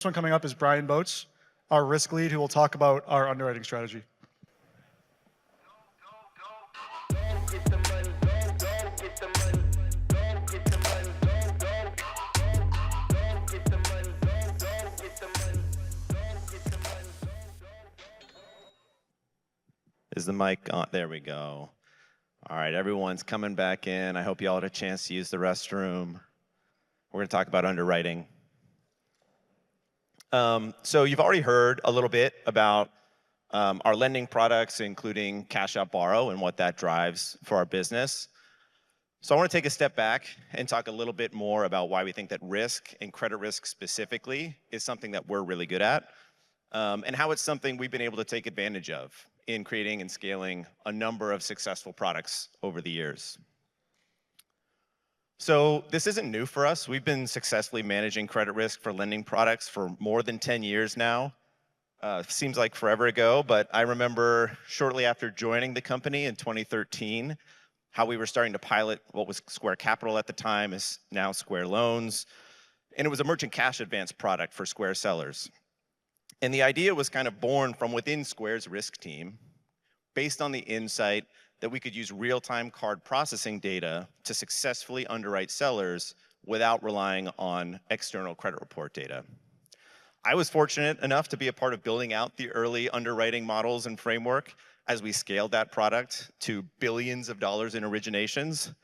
Next one coming up is Brian Boats, our risk lead, who will talk about our underwriting strategy. Is the mic on? There we go. All right, everyone's coming back in. I hope you all had a chance to use the restroom. We're going to talk about underwriting. So you've already heard a little bit about our lending products, including Cash Out Borrow and what that drives for our business. So I want to take a step back and talk a little bit more about why we think that risk and credit risk specifically is something that we're really good at, and how it's something we've been able to take advantage of in creating and scaling a number of successful products over the years. So this isn't new for us. We've been successfully managing credit risk for lending products for more than 10 years now. Seems like forever ago, but I remember shortly after joining the company in 2013, how we were starting to pilot what was Square Capital at the time, is now Square Loans. And it was a merchant cash advance product for Square sellers. And the idea was kind of born from within Square's risk team, based on the insight that we could use real-time card processing data to successfully underwrite sellers without relying on external credit report data. I was fortunate enough to be a part of building out the early underwriting models and framework as we scaled that product to billions of dollars in originations,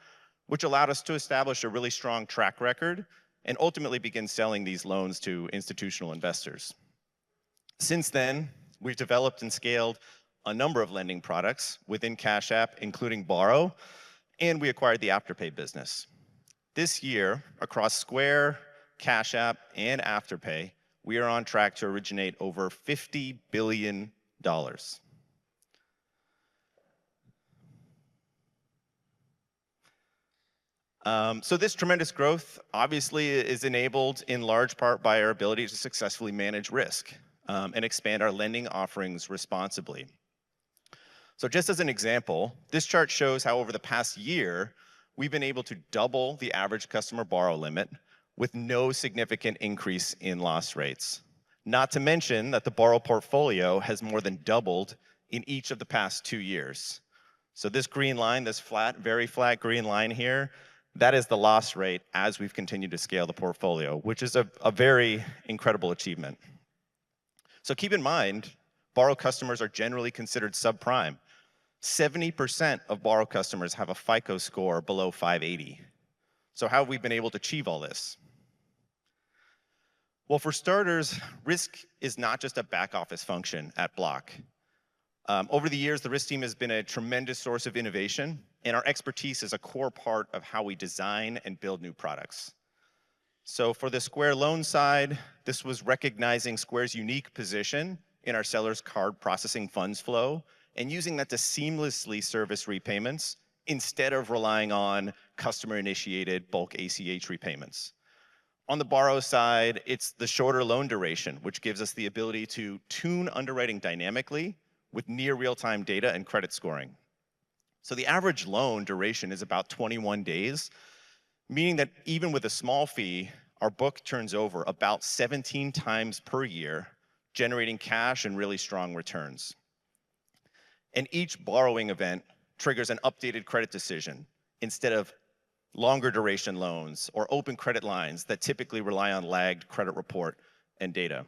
which allowed us to establish a really strong track record and ultimately begin selling these loans to institutional investors. Since then, we've developed and scaled a number of lending products within Cash App, including Borrow, and we acquired the Afterpay business. This year, across Square, Cash App, and Afterpay, we are on track to originate over $50 billion. So this tremendous growth obviously is enabled in large part by our ability to successfully manage risk and expand our lending offerings responsibly. So just as an example, this chart shows how over the past year, we've been able to double the average customer borrow limit with no significant increase in loss rates. Not to mention that the borrow portfolio has more than doubled in each of the past 2 years. So this green line, this flat, very flat green line here, that is the loss rate as we've continued to scale the portfolio, which is a very incredible achievement. So keep in mind, borrow customers are generally considered subprime. 70% of borrow customers have a FICO score below 580. So how have we been able to achieve all this? Well, for starters, risk is not just a back office function at Block. Over the years, the risk team has been a tremendous source of innovation, and our expertise is a core part of how we design and build new products. So for the Square loan side, this was recognizing Square's unique position in our sellers' card processing funds flow and using that to seamlessly service repayments instead of relying on customer-initiated bulk ACH repayments. On the borrow side, it's the shorter loan duration, which gives us the ability to tune underwriting dynamically with near real-time data and credit scoring. So the average loan duration is about 21 days, meaning that even with a small fee, our book turns over about 17 times per year, generating cash and really strong returns. And each borrowing event triggers an updated credit decision instead of longer duration loans or open credit lines that typically rely on lagged credit report and data.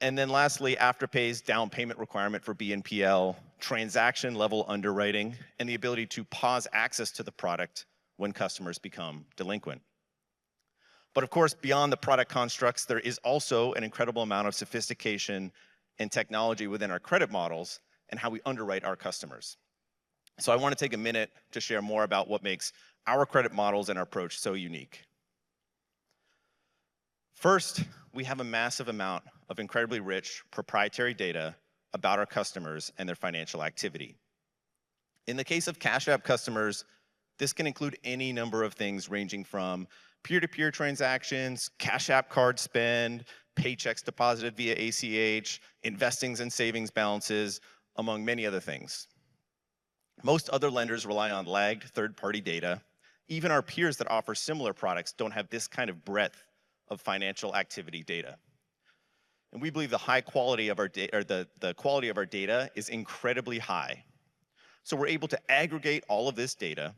And then lastly, Afterpay's down payment requirement for BNPL, transaction level underwriting, and the ability to pause access to the product when customers become delinquent. But of course, beyond the product constructs, there is also an incredible amount of sophistication and technology within our credit models and how we underwrite our customers. So I want to take a minute to share more about what makes our credit models and our approach so unique. First, we have a massive amount of incredibly rich proprietary data about our customers and their financial activity. In the case of Cash App customers, this can include any number of things ranging from peer-to-peer transactions, Cash App card spend, paychecks deposited via ACH, investings and savings balances, among many other things. Most other lenders rely on lagged third-party data. Even our peers that offer similar products don't have this kind of breadth of financial activity data. And we believe the high quality of our data, or the quality of our data is incredibly high. So we're able to aggregate all of this data,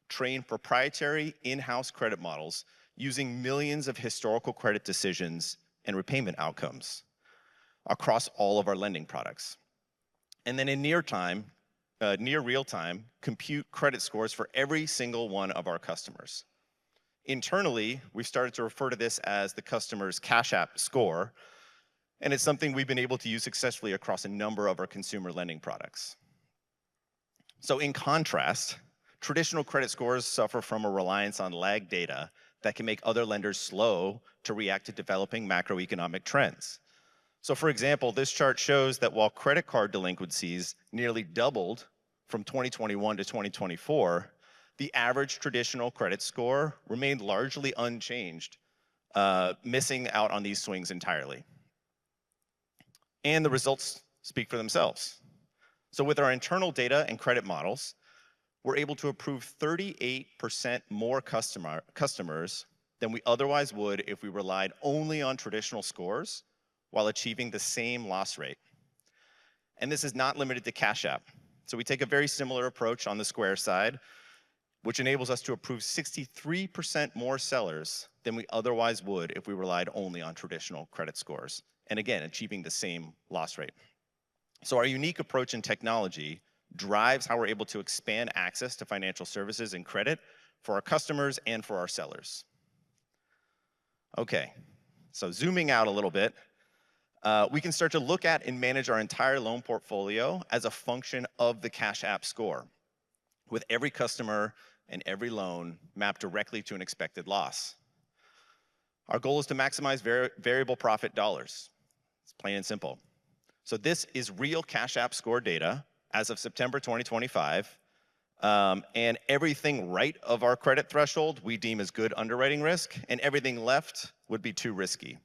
train proprietary in-house credit models using millions of historical credit decisions and repayment outcomes across all of our lending products. And then in near real time, compute credit scores for every single one of our customers. Internally, we've started to refer to this as the customer's Cash App score, and it's something we've been able to use successfully across a number of our consumer lending products. So in contrast, traditional credit scores suffer from a reliance on lag data that can make other lenders slow to react to developing macroeconomic trends. So for example, this chart shows that while credit card delinquencies nearly doubled from 2021 to 2024, the average traditional credit score remained largely unchanged, missing out on these swings entirely. And the results speak for themselves. So with our internal data and credit models, we're able to approve 38% more customers than we otherwise would if we relied only on traditional scores while achieving the same loss rate. And this is not limited to Cash App. So we take a very similar approach on the Square side, which enables us to approve 63% more sellers than we otherwise would if we relied only on traditional credit scores. And again, achieving the same loss rate. So our unique approach in technology drives how we're able to expand access to financial services and credit for our customers and for our sellers. Okay, so zooming out a little bit, we can start to look at and manage our entire loan portfolio as a function of the Cash App score, with every customer and every loan mapped directly to an expected loss. Our goal is to maximize variable profit dollars. It's plain and simple. So this is real Cash App score data as of September 2025, and everything right of our credit threshold we deem as good underwriting risk, and everything left would be too risky.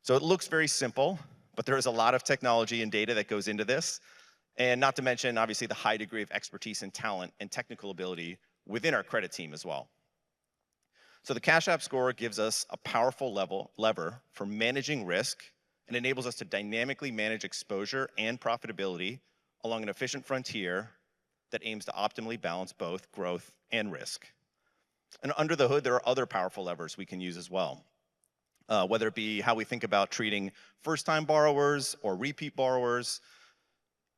So it looks very simple, but there is a lot of technology and data that goes into this, and not to mention, obviously, the high degree of expertise and talent and technical ability within our credit team as well. So the Cash App score gives us a powerful lever for managing risk and enables us to dynamically manage exposure and profitability along an efficient frontier that aims to optimally balance both growth and risk. And under the hood, there are other powerful levers we can use as well, whether it be how we think about treating first-time borrowers or repeat borrowers,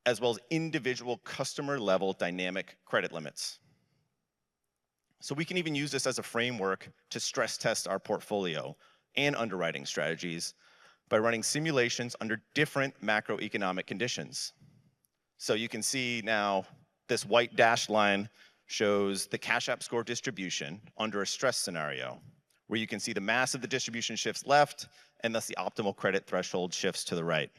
as well as individual customer-level dynamic credit limits. So we can even use this as a framework to stress test our portfolio and underwriting strategies by running simulations under different macroeconomic conditions. So you can see now this white dashed line shows the Cash App score distribution under a stress scenario, where you can see the mass of the distribution shifts left, and thus the optimal credit threshold shifts to the right.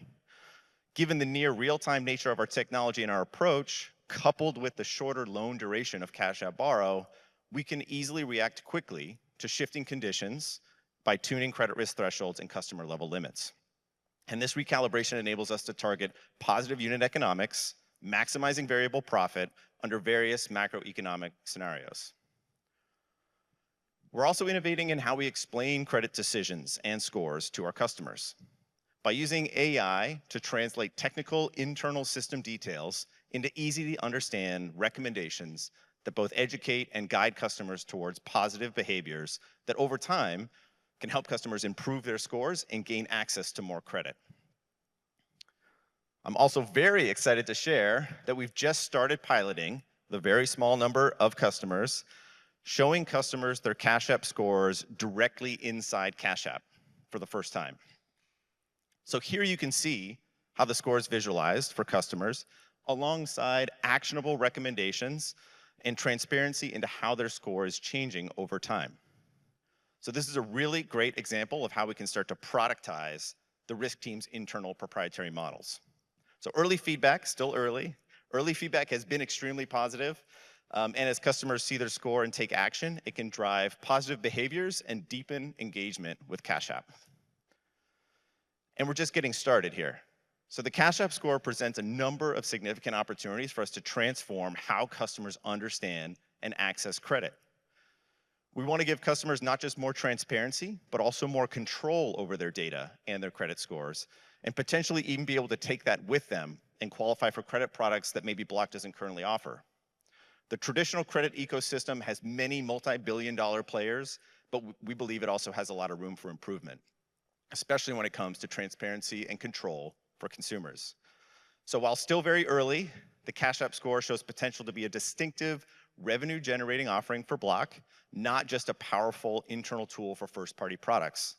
Given the near real-time nature of our technology and our approach, coupled with the shorter loan duration of Cash App Borrow, we can easily react quickly to shifting conditions by tuning credit risk thresholds and customer level limits. And this recalibration enables us to target positive unit economics, maximizing variable profit under various macroeconomic scenarios. We're also innovating in how we explain credit decisions and scores to our customers. By using AI to translate technical internal system details into easy to understand recommendations that both educate and guide customers towards positive behaviors that over time can help customers improve their scores and gain access to more credit. I'm also very excited to share that we've just started piloting the very small number of customers, showing customers their Cash App scores directly inside Cash App for the first time. So here you can see how the score is visualized for customers alongside actionable recommendations and transparency into how their score is changing over time. So this is a really great example of how we can start to productize the risk team's internal proprietary models. So early feedback, still early feedback has been extremely positive. And as customers see their score and take action, it can drive positive behaviors and deepen engagement with Cash App. And we're just getting started here. So the Cash App score presents a number of significant opportunities for us to transform how customers understand and access credit. We want to give customers not just more transparency, but also more control over their data and their credit scores, and potentially even be able to take that with them and qualify for credit products that maybe Block doesn't currently offer. The traditional credit ecosystem has many multi-billion-dollar players, but we believe it also has a lot of room for improvement, especially when it comes to transparency and control for consumers. So while still very early, the Cash App Score shows potential to be a distinctive revenue-generating offering for Block, not just a powerful internal tool for first-party products.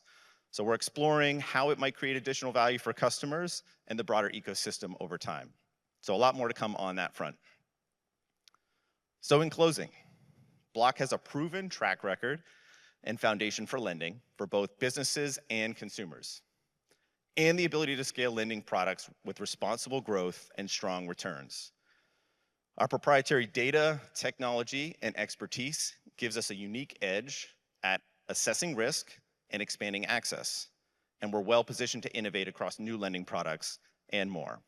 So we're exploring how it might create additional value for customers and the broader ecosystem over time. So a lot more to come on that front. So in closing, Block has a proven track record and foundation for lending for both businesses and consumers, and the ability to scale lending products with responsible growth and strong returns. Our proprietary data, technology, and expertise gives us a unique edge at assessing risk and expanding access, and we're well positioned to innovate across new lending products and more.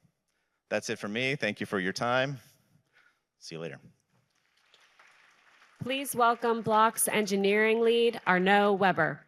That's it for me. Thank you for your time. See you later. Please welcome Block's engineering lead, Arnaud Weber.